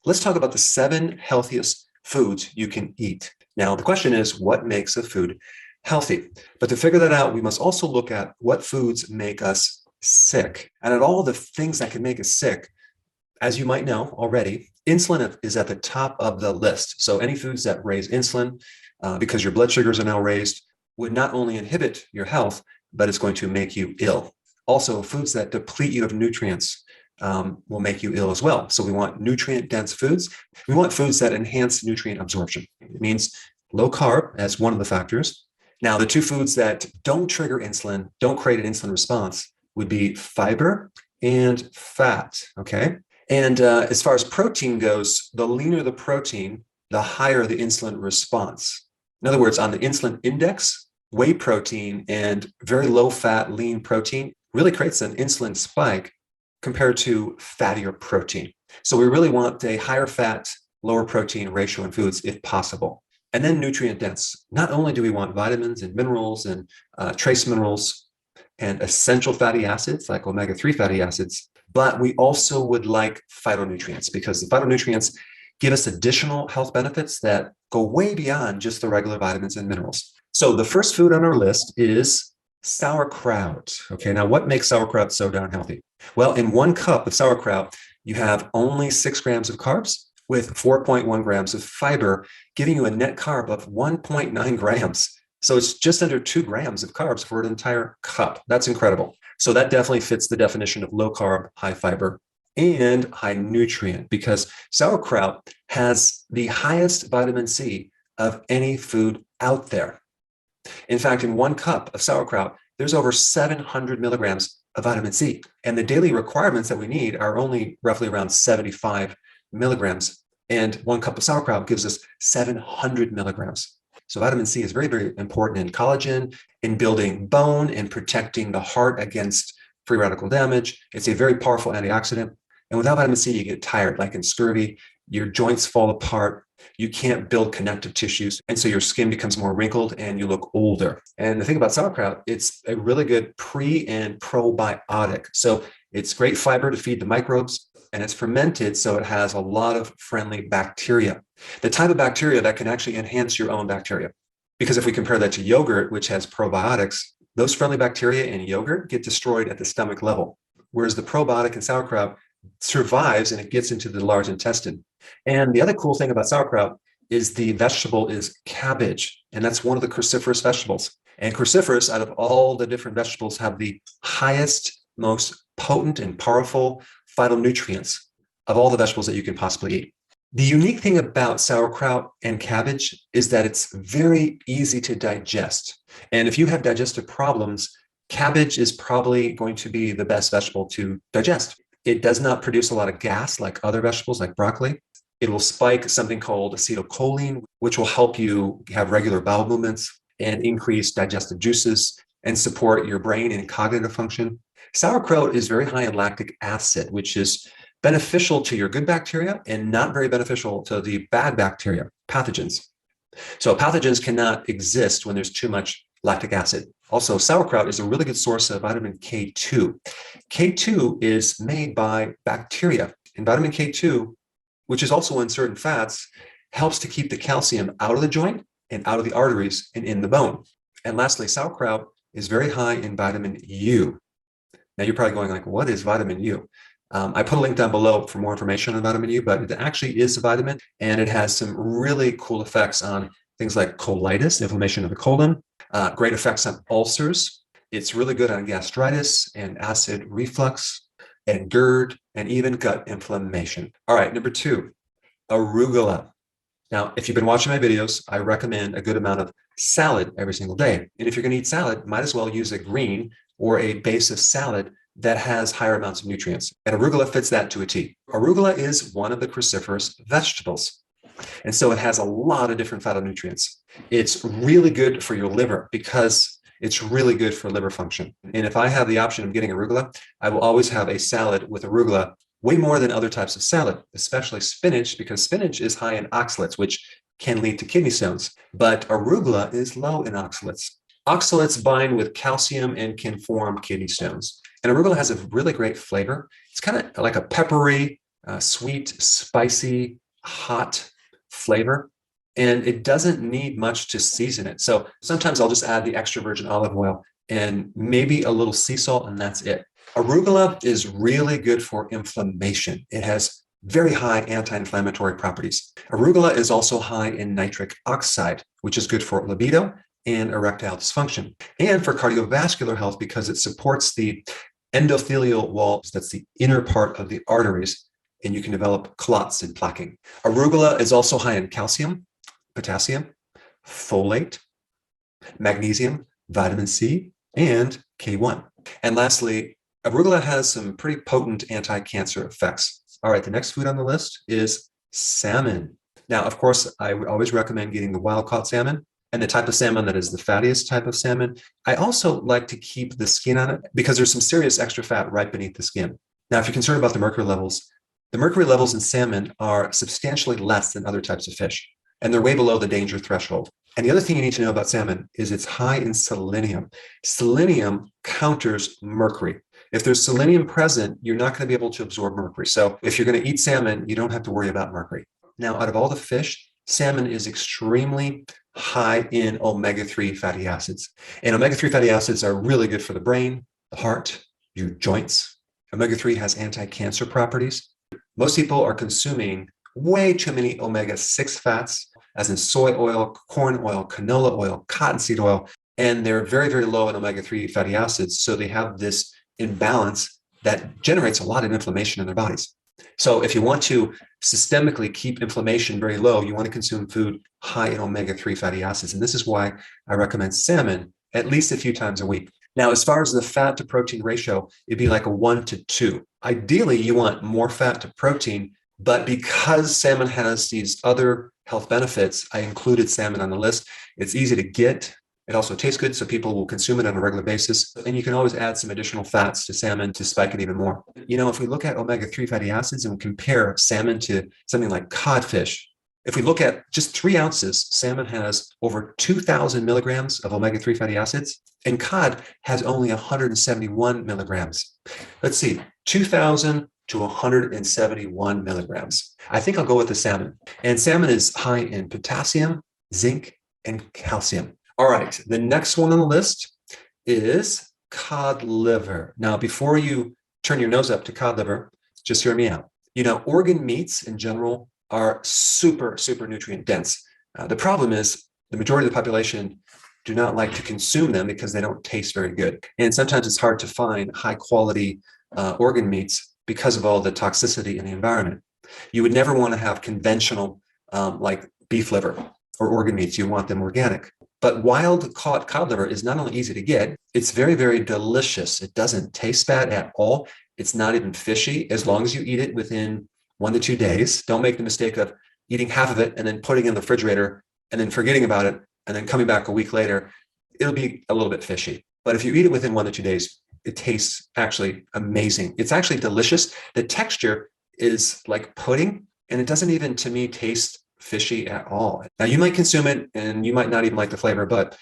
let's talk about the 7 healthiest foods you can eat. Now, the question is, what makes a food healthy? But to figure that out, we must also look at what foods make us sick. And at all the things that can make us sick, as you might know already, insulin is at the top of the list. So any foods that raise insulin, because your blood sugars are now raised, would not only inhibit your health, but it's going to make you ill. Also, foods that deplete you of nutrients will make you ill as well. So we want nutrient-dense foods. We want foods that enhance nutrient absorption. It means low carb as one of the factors. Now, the 2 foods that don't trigger insulin, don't create an insulin response, would be fiber and fat, okay? And as far as protein goes, the leaner the protein, the higher the insulin response. In other words, on the insulin index, whey protein and very low-fat, lean protein really creates an insulin spike compared to fattier protein. So we really want a higher fat, lower protein ratio in foods if possible. And then nutrient dense. Not only do we want vitamins and minerals and trace minerals and essential fatty acids like omega-3 fatty acids, but we also would like phytonutrients because the phytonutrients give us additional health benefits that go way beyond just the regular vitamins and minerals. So the first food on our list is sauerkraut. Okay, now what makes sauerkraut so darn healthy? Well, in 1 cup of sauerkraut, you have only 6 grams of carbs with 4.1 grams of fiber, giving you a net carb of 1.9 grams. So it's just under 2 grams of carbs for an entire cup. That's incredible. So that definitely fits the definition of low carb, high fiber, and high nutrient because sauerkraut has the highest vitamin C of any food out there. In fact, in 1 cup of sauerkraut, there's over 700 milligrams of vitamin C. And the daily requirements that we need are only roughly around 75 milligrams. And 1 cup of sauerkraut gives us 700 milligrams. So vitamin C is very, very important in collagen, in building bone, and protecting the heart against free radical damage. It's a very powerful antioxidant. And without vitamin C, you get tired, like in scurvy, your joints fall apart, you can't build connective tissues, and so your skin becomes more wrinkled and you look older. And the thing about sauerkraut, it's a really good pre and probiotic. So it's great fiber to feed the microbes, and it's fermented, so it has a lot of friendly bacteria. The type of bacteria that can actually enhance your own bacteria. Because if we compare that to yogurt, which has probiotics, those friendly bacteria in yogurt get destroyed at the stomach level, whereas the probiotic in sauerkraut survives and it gets into the large intestine. And the other cool thing about sauerkraut is the vegetable is cabbage, and that's one of the cruciferous vegetables. And cruciferous, out of all the different vegetables, have the highest, most potent and powerful phytonutrients of all the vegetables that you can possibly eat. The unique thing about sauerkraut and cabbage is that it's very easy to digest. And if you have digestive problems, cabbage is probably going to be the best vegetable to digest. It does not produce a lot of gas like other vegetables like broccoli. It will spike something called acetylcholine, which will help you have regular bowel movements and increase digestive juices and support your brain and cognitive function. Sauerkraut is very high in lactic acid, which is beneficial to your good bacteria and not very beneficial to the bad bacteria, pathogens. So pathogens cannot exist when there's too much lactic acid. Also, sauerkraut is a really good source of vitamin K2. K2 is made by bacteria, and vitamin K2, which is also in certain fats, helps to keep the calcium out of the joint and out of the arteries and in the bone. And lastly, sauerkraut is very high in vitamin U. Now you're probably going like, what is vitamin U? I put a link down below for more information on vitamin U, but it actually is a vitamin, and it has some really cool effects on things like colitis, inflammation of the colon, great effects on ulcers. It's really good on gastritis and acid reflux and GERD and even gut inflammation. All right, number 2, arugula. Now, if you've been watching my videos, I recommend a good amount of salad every single day. And if you're going to eat salad, might as well use a green or a base of salad that has higher amounts of nutrients. And arugula fits that to a T. Arugula is one of the cruciferous vegetables. And so it has a lot of different phytonutrients. It's really good for your liver because it's really good for liver function. And if I have the option of getting arugula, I will always have a salad with arugula way more than other types of salad, especially spinach, because spinach is high in oxalates, which can lead to kidney stones. But arugula is low in oxalates. Oxalates bind with calcium and can form kidney stones. And arugula has a really great flavor. It's kind of like a peppery, sweet, spicy, hot flavor. And it doesn't need much to season it. So sometimes I'll just add the extra virgin olive oil and maybe a little sea salt, and that's it. Arugula is really good for inflammation. It has very high anti-inflammatory properties. Arugula is also high in nitric oxide, which is good for libido and erectile dysfunction, and for cardiovascular health because it supports the endothelial walls, that's the inner part of the arteries, and you can develop clots and plaquing. Arugula is also high in calcium, potassium, folate, magnesium, vitamin C, and K1. And lastly, arugula has some pretty potent anti-cancer effects. All right, the next food on the list is salmon. Now, of course, I would always recommend getting the wild-caught salmon and the type of salmon that is the fattiest type of salmon. I also like to keep the skin on it because there's some serious extra fat right beneath the skin. Now, if you're concerned about the mercury levels in salmon are substantially less than other types of fish, and they're way below the danger threshold. And the other thing you need to know about salmon is it's high in selenium. Selenium counters mercury. If there's selenium present, you're not going to be able to absorb mercury. So if you're going to eat salmon, you don't have to worry about mercury. Now, out of all the fish, salmon is extremely high in omega-3 fatty acids. And omega-3 fatty acids are really good for the brain, the heart, your joints. Omega-3 has anti-cancer properties. Most people are consuming way too many omega-6 fats, as in soy oil, corn oil, canola oil, cottonseed oil, and they're very, very low in omega-3 fatty acids. So they have this imbalance that generates a lot of inflammation in their bodies. So if you want to systemically keep inflammation very low, you want to consume food high in omega-3 fatty acids. And this is why I recommend salmon at least a few times a week. Now, as far as the fat to protein ratio, it'd be like a 1-to-2. Ideally, you want more fat to protein, but because salmon has these other health benefits, I included salmon on the list. It's easy to get. It also tastes good, so people will consume it on a regular basis. And you can always add some additional fats to salmon to spike it even more. You know, if we look at omega-3 fatty acids and we compare salmon to something like codfish, if we look at just 3 ounces, salmon has over 2,000 milligrams of omega-3 fatty acids, and cod has only 171 milligrams. Let's see, 2,000 to 171 milligrams. I think I'll go with the salmon. And salmon is high in potassium, zinc, and calcium. All right, the next one on the list is cod liver. Now, before you turn your nose up to cod liver, just hear me out. You know, organ meats in general are super, super nutrient dense. The problem is the majority of the population do not like to consume them because they don't taste very good. And sometimes it's hard to find high quality organ meats because of all the toxicity in the environment. You would never want to have conventional like beef liver or organ meats. You want them organic. But wild caught cod liver is not only easy to get, it's very, very delicious. It doesn't taste bad at all. It's not even fishy as long as you eat it within 1 to 2 days. Don't make the mistake of eating half of it and then putting it in the refrigerator and then forgetting about it and then coming back a week later. It'll be a little bit fishy. But if you eat it within 1 to 2 days, it tastes actually amazing. It's actually delicious. The texture is like pudding, and it doesn't even, to me, taste fishy at all. Now, you might consume it and you might not even like the flavor, but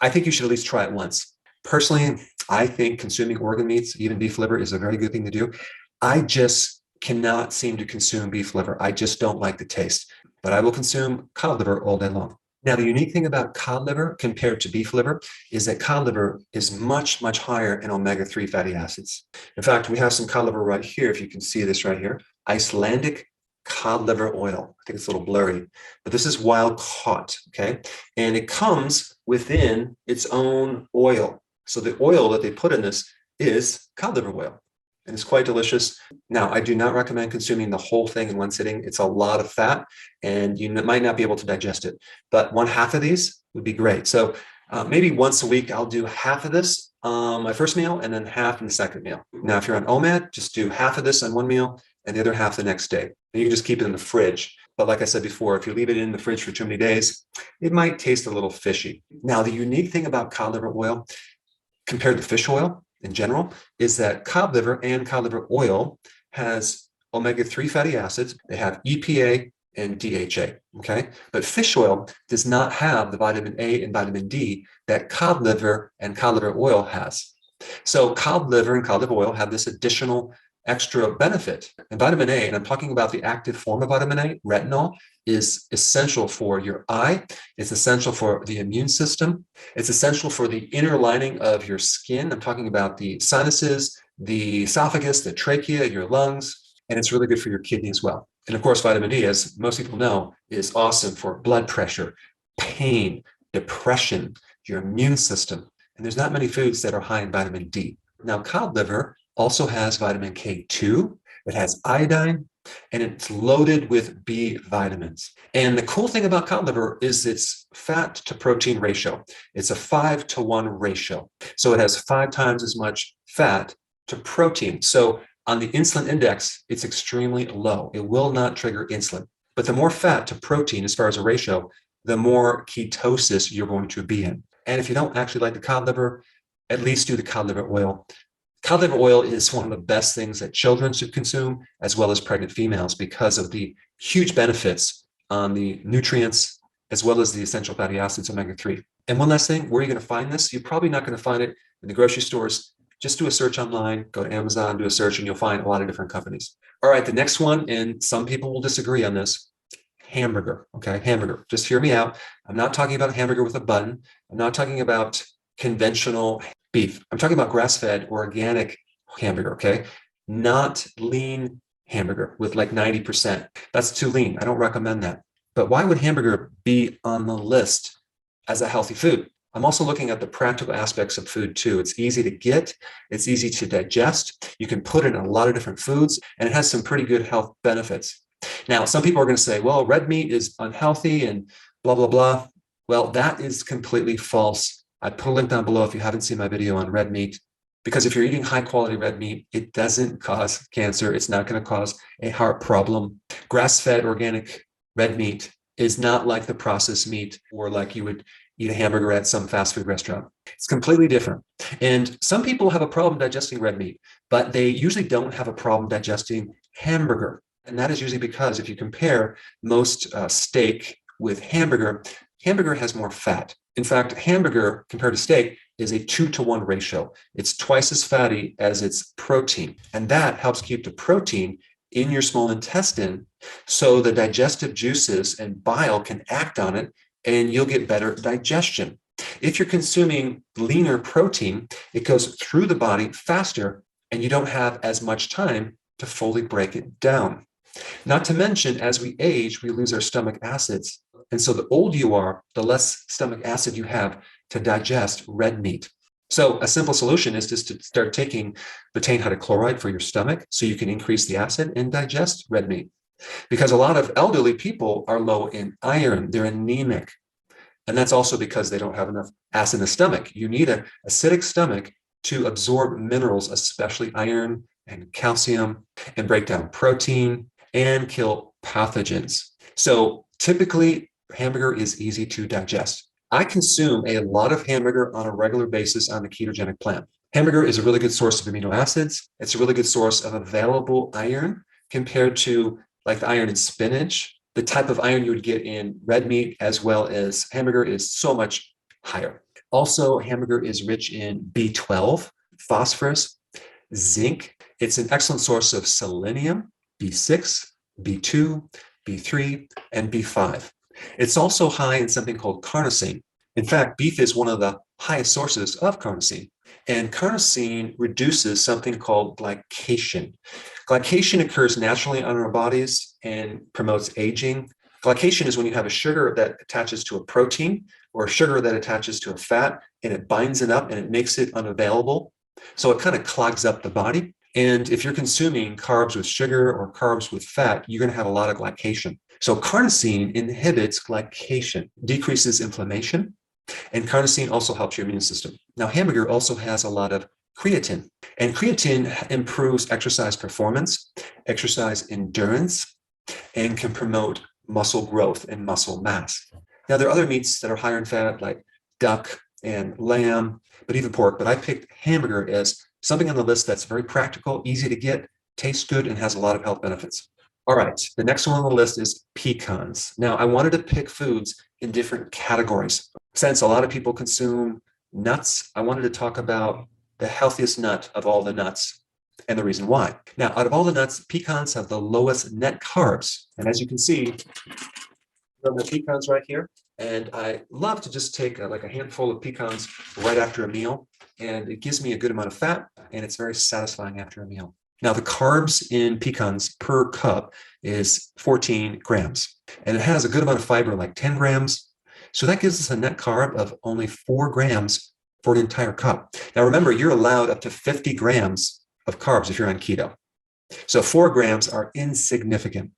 I think you should at least try it once. Personally, I think consuming organ meats, even beef liver, is a very good thing to do. I just cannot seem to consume beef liver. I just don't like the taste, but I will consume cod liver all day long. Now, the unique thing about cod liver compared to beef liver is that cod liver is much, much higher in omega-3 fatty acids. In fact, we have some cod liver right here, if you can see this right here, Icelandic cod liver oil. I think it's a little blurry, but this is wild caught, okay? And it comes within its own oil. So the oil that they put in this is cod liver oil, and it's quite delicious. Now, I do not recommend consuming the whole thing in one sitting. It's a lot of fat, and you might not be able to digest it, but 1/2 of these would be great. So maybe once a week, I'll do half of this my first meal and then half in the second meal. Now, if you're on OMAD, just do half of this on one meal and the other half the next day. And you can just keep it in the fridge. But like I said before, if you leave it in the fridge for too many days, it might taste a little fishy. Now, the unique thing about cod liver oil compared to fish oil in general is that cod liver and cod liver oil has omega-3 fatty acids. They have EPA and DHA, okay? But fish oil does not have the vitamin A and vitamin D that cod liver and cod liver oil has. So cod liver and cod liver oil have this additional extra benefit. And vitamin A, and I'm talking about the active form of vitamin A, retinol, is essential for your eye. It's essential for the immune system. It's essential for the inner lining of your skin. I'm talking about the sinuses, the esophagus, the trachea, your lungs, and it's really good for your kidney as well. And of course, vitamin D, as most people know, is awesome for blood pressure, pain, depression, your immune system. And there's not many foods that are high in vitamin D. Now, cod liver also has vitamin K2, it has iodine, and it's loaded with B vitamins. And the cool thing about cod liver is its fat to protein ratio. It's a 5-to-1 ratio. So it has 5 times as much fat to protein. So on the insulin index, it's extremely low. It will not trigger insulin. But the more fat to protein, as far as a ratio, the more ketosis you're going to be in. And if you don't actually like the cod liver, at least do the cod liver oil. Cod liver oil is one of the best things that children should consume, as well as pregnant females, because of the huge benefits on the nutrients, as well as the essential fatty acids, omega-3. And one last thing, where are you going to find this? You're probably not going to find it in the grocery stores. Just do a search online, go to Amazon, do a search, and you'll find a lot of different companies. All right, the next one, and some people will disagree on this, hamburger, okay? Hamburger, just hear me out. I'm not talking about hamburger with a bun. I'm not talking about conventional beef. I'm talking about grass-fed organic hamburger, okay? Not lean hamburger with like 90%. That's too lean. I don't recommend that. But why would hamburger be on the list as a healthy food? I'm also looking at the practical aspects of food too. It's easy to get, it's easy to digest. You can put it in a lot of different foods, and it has some pretty good health benefits. Now, some people are going to say, well, red meat is unhealthy and blah, blah, blah. Well, that is completely false. I put a link down below if you haven't seen my video on red meat, because if you're eating high quality red meat, it doesn't cause cancer. It's not going to cause a heart problem. Grass-fed organic red meat is not like the processed meat or like you would eat a hamburger at some fast food restaurant. It's completely different. And some people have a problem digesting red meat, but they usually don't have a problem digesting hamburger. And that is usually because if you compare most steak with hamburger, hamburger has more fat. In fact, hamburger compared to steak is a 2-to-1 ratio. It's twice as fatty as its protein. And that helps keep the protein in your small intestine so the digestive juices and bile can act on it and you'll get better digestion. If you're consuming leaner protein, it goes through the body faster and you don't have as much time to fully break it down. Not to mention, as we age, we lose our stomach acids. And so the older you are, the less stomach acid you have to digest red meat. So a simple solution is just to start taking betaine hydrochloride for your stomach so you can increase the acid and digest red meat. Because a lot of elderly people are low in iron, they're anemic. And that's also because they don't have enough acid in the stomach. You need an acidic stomach to absorb minerals, especially iron and calcium, and break down protein and kill pathogens. So typically, hamburger is easy to digest. I consume a lot of hamburger on a regular basis on the ketogenic plan. Hamburger is a really good source of amino acids. It's a really good source of available iron compared to like the iron in spinach. The type of iron you would get in red meat as well as hamburger is so much higher. Also, hamburger is rich in B12, phosphorus, zinc. It's an excellent source of selenium, B6, B2, B3, and B5. It's also high in something called carnosine. In fact, beef is one of the highest sources of carnosine. And carnosine reduces something called glycation. Glycation occurs naturally on our bodies and promotes aging. Glycation is when you have a sugar that attaches to a protein or a sugar that attaches to a fat, and it binds it up and it makes it unavailable. So it kind of clogs up the body. And if you're consuming carbs with sugar or carbs with fat, you're going to have a lot of glycation. So carnosine inhibits glycation, decreases inflammation, and carnosine also helps your immune system. Now, hamburger also has a lot of creatine, and creatine improves exercise performance, exercise endurance, and can promote muscle growth and muscle mass. Now, there are other meats that are higher in fat, like duck and lamb, but even pork. But I picked hamburger as something on the list that's very practical, easy to get, tastes good, and has a lot of health benefits. All right, the next one on the list is pecans. Now, I wanted to pick foods in different categories. Since a lot of people consume nuts, I wanted to talk about the healthiest nut of all the nuts, and the reason why. Now, out of all the nuts, pecans have the lowest net carbs. And as you can see, from the pecans right here, and I love to just take like a handful of pecans right after a meal, and it gives me a good amount of fat, and it's very satisfying after a meal. Now, the carbs in pecans per cup is 14 grams, and it has a good amount of fiber, like 10 grams. So that gives us a net carb of only 4 grams for an entire cup. Now, remember, you're allowed up to 50 grams of carbs if you're on keto. So 4 grams are insignificant.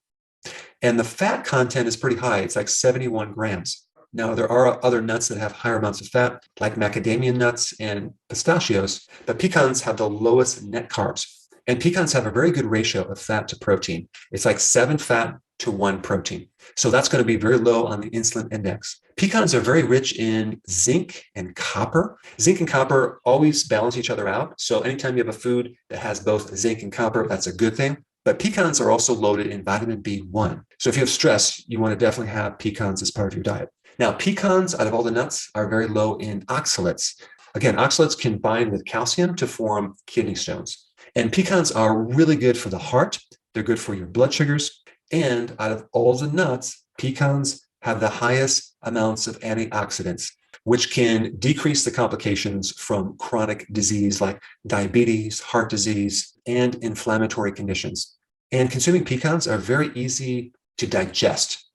And the fat content is pretty high. It's like 71 grams. Now, there are other nuts that have higher amounts of fat, like macadamia nuts and pistachios, but pecans have the lowest net carbs. And pecans have a very good ratio of fat to protein. It's like 7 fat to 1 protein. So that's going to be very low on the insulin index. Pecans are very rich in zinc and copper. Zinc and copper always balance each other out. So anytime you have a food that has both zinc and copper, that's a good thing. But pecans are also loaded in vitamin B1. So if you have stress, you want to definitely have pecans as part of your diet. Now, pecans, out of all the nuts, are very low in oxalates. Again, oxalates can bind with calcium to form kidney stones. And pecans are really good for the heart. They're good for your blood sugars. And out of all the nuts, pecans have the highest amounts of antioxidants, which can decrease the complications from chronic disease like diabetes, heart disease, and inflammatory conditions. And consuming pecans are very easy to digest.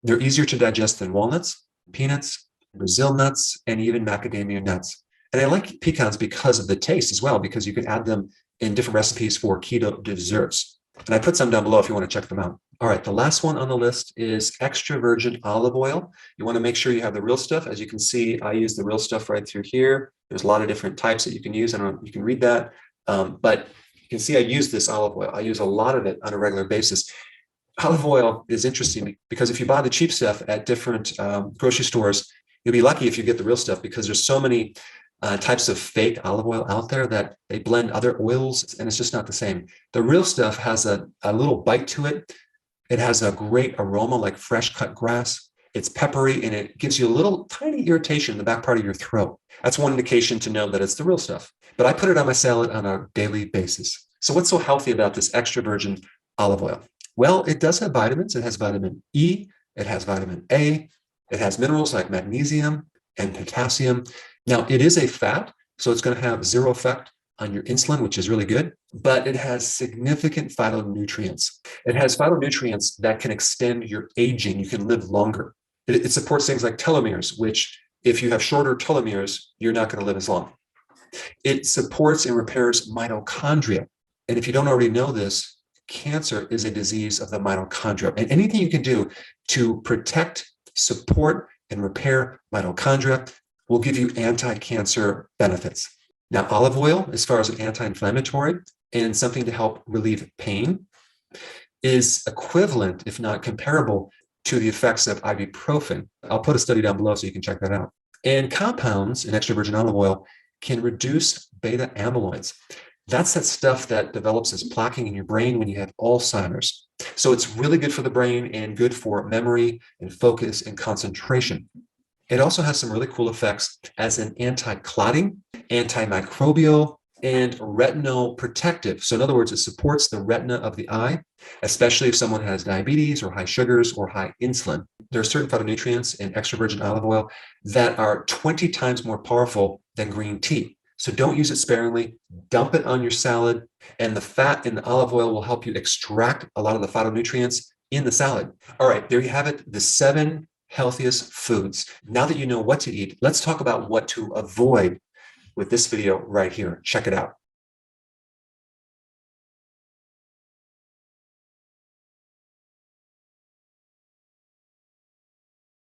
They're easier to digest than walnuts, peanuts, Brazil nuts, and even macadamia nuts. And I like pecans because of the taste as well, because you can add them in different recipes for keto desserts. And I put some down below if you want to check them out. All right, the last one on the list is extra virgin olive oil. You want to make sure you have the real stuff. As you can see, I use the real stuff right through here. There's a lot of different types that you can use. I don't know if you can read that, but you can see I use this olive oil. I use a lot of it on a regular basis. Olive oil is interesting because if you buy the cheap stuff at different grocery stores, you'll be lucky if you get the real stuff, because there's so many types of fake olive oil out there that they blend other oils, and it's just not the same. The real stuff has a little bite to it. It has a great aroma like fresh cut grass. It's peppery, and it gives you a little tiny irritation in the back part of your throat. That's one indication to know that it's the real stuff. But I put it on my salad on a daily basis. So what's so healthy about this extra virgin olive oil? Well, it does have vitamins. It has vitamin E, it has vitamin A, it has minerals like magnesium and potassium. Now, it is a fat, so it's going to have zero effect on your insulin, which is really good, but it has significant phytonutrients. It has phytonutrients that can extend your aging. You can live longer. It supports things like telomeres, which if you have shorter telomeres, you're not going to live as long. It supports and repairs mitochondria. And if you don't already know this, cancer is a disease of the mitochondria. And anything you can do to protect, support, and repair mitochondria will give you anti-cancer benefits. Now, olive oil, as far as an anti-inflammatory and something to help relieve pain, is equivalent, if not comparable, to the effects of ibuprofen. I'll put a study down below so you can check that out. And compounds in extra virgin olive oil can reduce beta amyloids. That's that stuff that develops as plaquing in your brain when you have Alzheimer's. So it's really good for the brain and good for memory and focus and concentration. It also has some really cool effects as an anti-clotting, antimicrobial, and retinal protective. So in other words, it supports the retina of the eye, especially if someone has diabetes or high sugars or high insulin. There are certain phytonutrients in extra virgin olive oil that are 20 times more powerful than green tea. So don't use it sparingly, dump it on your salad, and the fat in the olive oil will help you extract a lot of the phytonutrients in the salad. All right, there you have it, the 7 healthiest foods. Now that you know what to eat, let's talk about what to avoid with this video right here. Check it out.